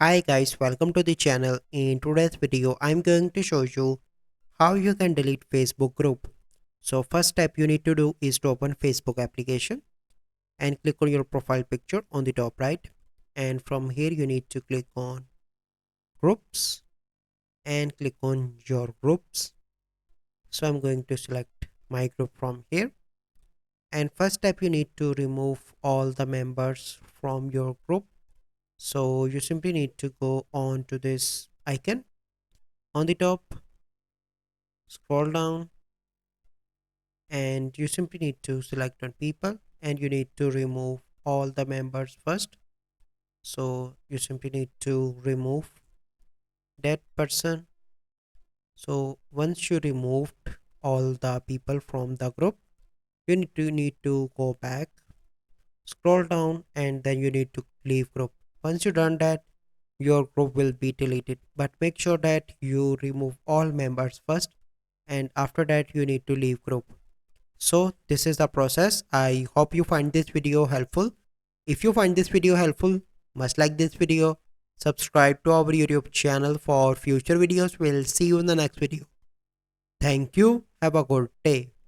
Hi guys, welcome to the channel. In today's video, I'm going to show you how you can delete Facebook group. So first step you need to do is to open Facebook application and click on your profile picture on the top right. And from here you need to click on groups and click on your groups. So I'm going to select my group from here. And first step you need to remove all the members from your group. So you simply need to go on to this icon on the top, scroll down, and you simply need to select on people and you need to remove all the members first. So you simply need to remove that person. So once you removed all the people from the group, you need to go back, scroll down, and then you need to leave group. Once you done that, your group will be deleted, but make sure that you remove all members first, and after that you need to leave group. So this is the process. I hope you find this video helpful. If you find this video helpful, must like this video, subscribe to our YouTube channel for future videos. We'll see you in the next video. Thank you. Have a good day.